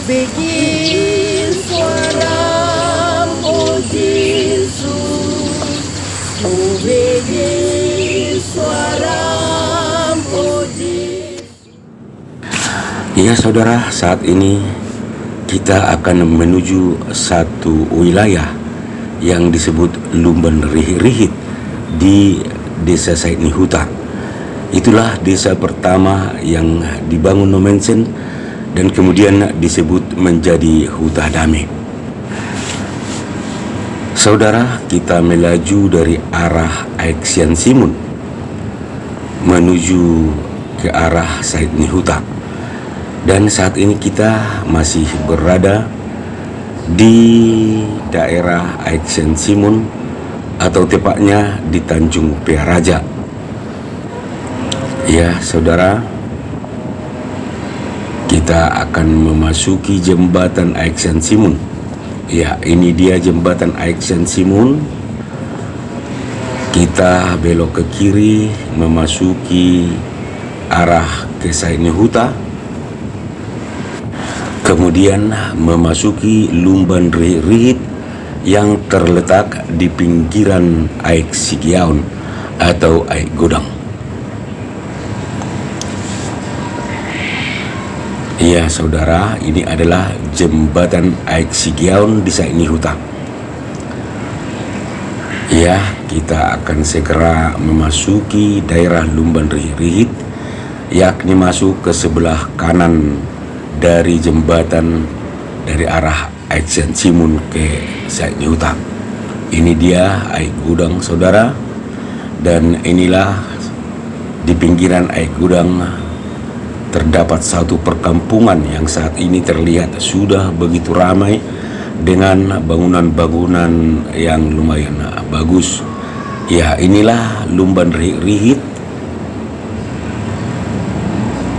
Bikin suara oh Yesus, bikin suara oh Yesus. Ya saudara, saat ini kita akan menuju satu wilayah yang disebut Lumban Rihit di desa Said Nihuta. Itulah desa pertama yang dibangun Nommensen dan kemudian disebut menjadi Huta Damai. Saudara, kita melaju dari arah Aixian Simun menuju ke arah Said Nihuta. Dan saat ini kita masih berada di daerah Aixian Simun atau tepatnya di Tanjung Pearaja. Ya saudara, kita akan memasuki jembatan Aixian Simun. Ya, ini dia jembatan Aixian Simun. Kita belok ke kiri memasuki arah ke Said Nihuta. Kemudian memasuki Lumban Rihit yang terletak di pinggiran Aik Sigiaun atau Aik Godang. Ya saudara, ini adalah jembatan Aik Sigiaun di Said Nihuta. Ya, kita akan segera memasuki daerah Lumban Rihit, yakni masuk ke sebelah kanan dari jembatan dari arah Aixian Simun ke Said Nihuta. Ini dia Aik Godang saudara, dan inilah di pinggiran Aik Godang terdapat satu perkampungan yang saat ini terlihat sudah begitu ramai dengan bangunan-bangunan yang lumayan bagus. Ya, inilah Lumban Rihit,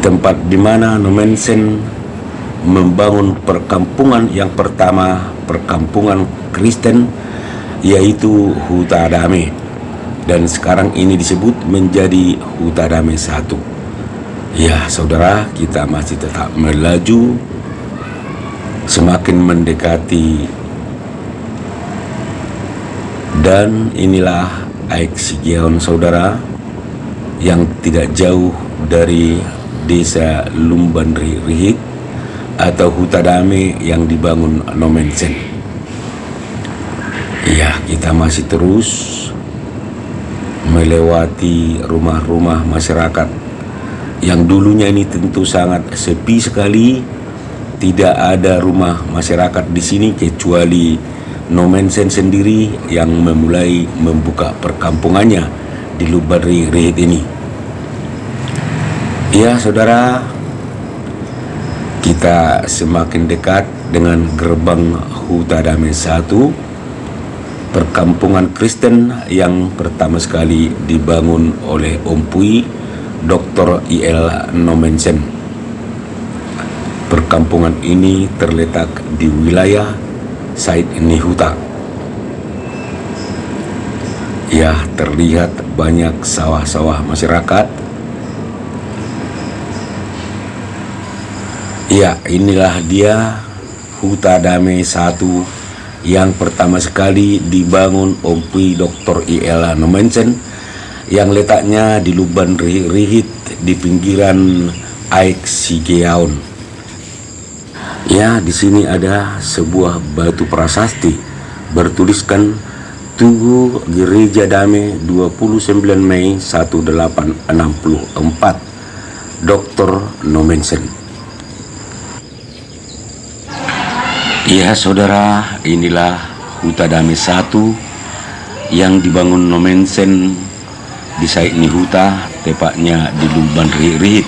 tempat di mana Nommensen membangun perkampungan yang pertama, perkampungan Kristen, yaitu Huta Damai, dan sekarang ini disebut menjadi Huta Damai 1. Ya saudara, kita masih tetap melaju semakin mendekati, dan inilah Aik Sigiaun saudara, yang tidak jauh dari desa Lumban Rihit atau Huta Damai yang dibangun Nommensen. Ya, kita masih terus melewati rumah-rumah masyarakat yang dulunya ini tentu sangat sepi sekali. Tidak ada rumah masyarakat di sini kecuali Nommensen sendiri yang memulai membuka perkampungannya di Lumban Rihit ini. Ya saudara, kita semakin dekat dengan gerbang Huta Damai 1, perkampungan Kristen yang pertama sekali dibangun oleh Om Pui Dr. I.L. Nommensen. Perkampungan ini terletak di wilayah Said Nihuta. Ya, terlihat banyak sawah-sawah masyarakat. Ya, inilah dia Huta Damai 1 yang pertama sekali dibangun Om Pui Dr. I.L. Nommensen, yang letaknya di Lumban Rihit di pinggiran Aik Sigiaun. Ya, di sini ada sebuah batu prasasti bertuliskan Tugu Gereja Damai 29 Mei 1864 Dr. Nommensen. Ya saudara, inilah Huta Damai 1 yang dibangun Nommensen di Said Nihuta, tepatnya di Lumban Rihit.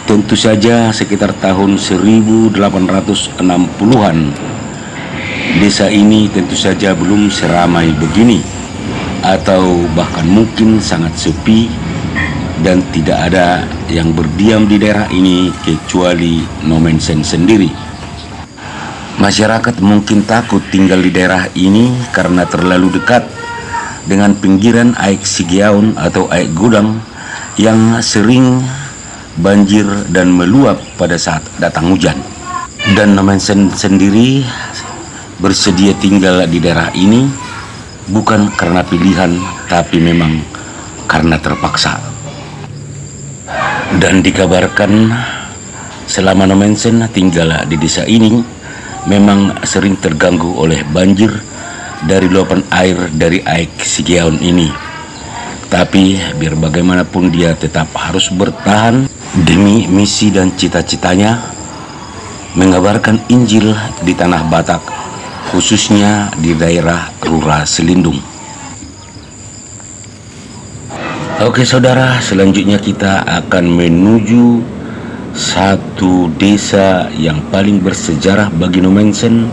Tentu saja sekitar tahun 1860-an desa ini tentu saja belum seramai begini, atau bahkan mungkin sangat sepi, dan tidak ada yang berdiam di daerah ini kecuali Nommensen sendiri. Masyarakat mungkin takut tinggal di daerah ini karena terlalu dekat dengan pinggiran Aik Sigiaun atau Aik Godang yang sering banjir dan meluap pada saat datang hujan. Dan Nomensen sendiri bersedia tinggal di daerah ini bukan karena pilihan, tapi memang karena terpaksa. Dan dikabarkan selama Nomensen tinggal di desa ini memang sering terganggu oleh banjir dari luapan air dari Aik Sigeaon ini. Tapi biar bagaimanapun dia tetap harus bertahan demi misi dan cita-citanya mengabarkan Injil di tanah Batak, khususnya di daerah Rura Selindung. Oke saudara, selanjutnya kita akan menuju satu desa yang paling bersejarah bagi Nomensen,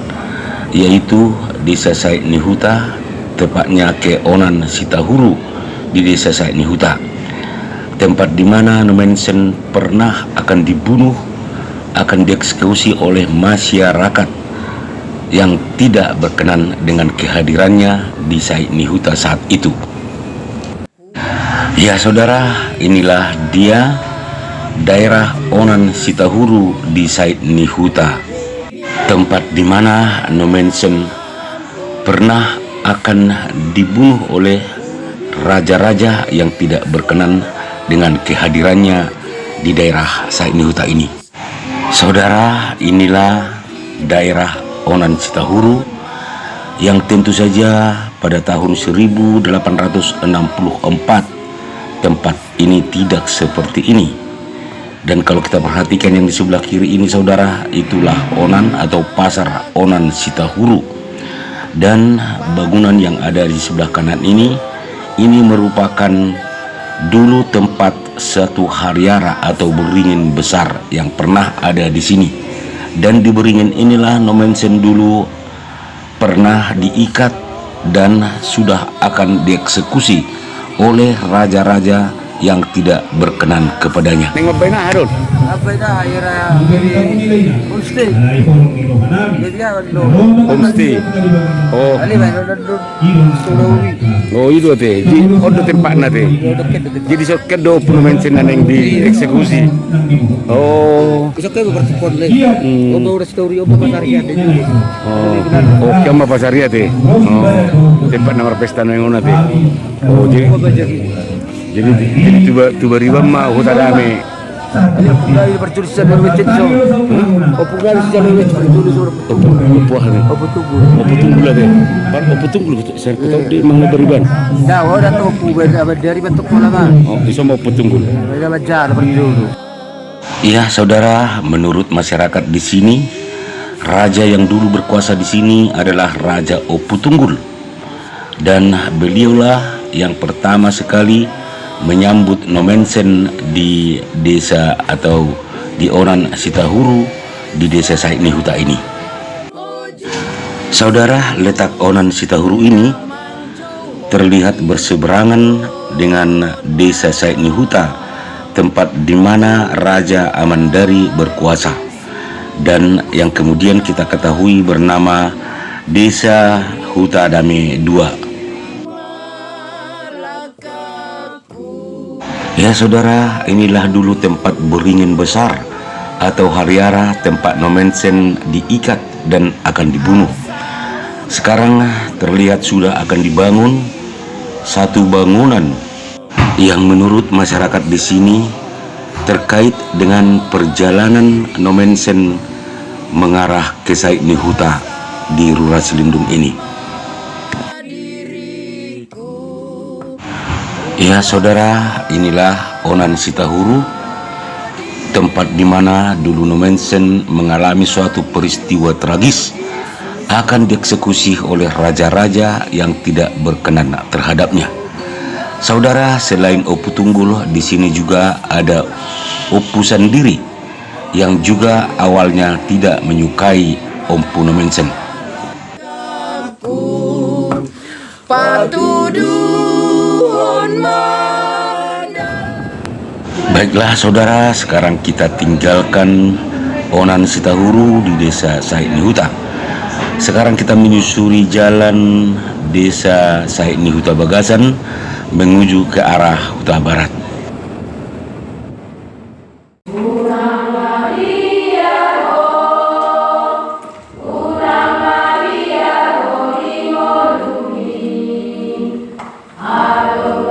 yaitu Desa Said Nihuta, tepatnya Keonan Sitahuru di Desa Said Nihuta, tempat di mana Nomensen pernah akan dibunuh, akan dieksekusi oleh masyarakat yang tidak berkenan dengan kehadirannya di Said Nihuta saat itu. Ya saudara, inilah dia daerah Onan Sitahuru di Said Nihuta, tempat di mana Nomensen pernah akan dibunuh oleh raja-raja yang tidak berkenan dengan kehadirannya di daerah Said Nihuta ini. Saudara, inilah daerah Onan Sitahuru yang tentu saja pada tahun 1864 tempat ini tidak seperti ini. Dan kalau kita perhatikan yang di sebelah kiri ini saudara, itulah Onan atau pasar Onan Sitahuru. Dan bangunan yang ada di sebelah kanan ini merupakan dulu tempat satu hariara atau beringin besar yang pernah ada di sini. Dan di beringin inilah Nomensen dulu pernah diikat dan sudah akan dieksekusi oleh raja-raja yang tidak berkenan kepadanya. Neng mabayna Harun. Apa itu akhirnya homestay? Jadi apa Homestay. Oh. Ali mana ada Surawi. Oh itu teh. Di odo tempatna teh. Jadi sok kedo Nomensen neng dieksekusi. Oh. Besok kayak berarti konle. Oba udah story oba pasaria deh. Oh. Oh, kiamma pasaria teh. Oh. Tempat nomor pesta neng ona teh. Oh, jadi tuba riba mah hutan dame. Ali pugai pertulisan dari wecet so. Pugai sejarah wecet pertulis orang Puah nih. Tunggul. Tunggul lah deh. Tunggul saya tahu di mana beriban. Dah, orang tahu pugai dari bentuk pola mah. Oh, di sana Tunggul. Ada baca pertulis. Ya saudara, menurut masyarakat di sini, raja yang dulu berkuasa di sini adalah Raja Opu Tunggul. Dan beliaulah yang pertama sekali menyambut Nomensen di desa atau di Onan Sitahuru di Desa Said Nihuta ini. Saudara, letak Onan Sitahuru ini terlihat berseberangan dengan Desa Said Nihuta, tempat di mana Raja Amandari berkuasa dan yang kemudian kita ketahui bernama Desa Huta Dame II. Ya saudara, inilah dulu tempat beringin besar atau hariara, tempat Nomensen diikat dan akan dibunuh. Sekarang terlihat sudah akan dibangun satu bangunan yang menurut masyarakat di sini terkait dengan perjalanan Nomensen mengarah ke Said Nihuta di Rura Selindung ini. Ya saudara, inilah Onan Sitahuru, tempat di mana dulu Nomensen mengalami suatu peristiwa tragis, akan dieksekusi oleh raja-raja yang tidak berkenan terhadapnya. Saudara, selain Opu Tunggul, di sini juga ada Opu Sandiri yang juga awalnya tidak menyukai Ompu Nomensen. Baiklah saudara, sekarang kita tinggalkan Onan Sitahuru di Desa Said Nihuta. Sekarang kita menyusuri jalan Desa Said Nihuta Bagasan menuju ke arah Huta Barat. Aduh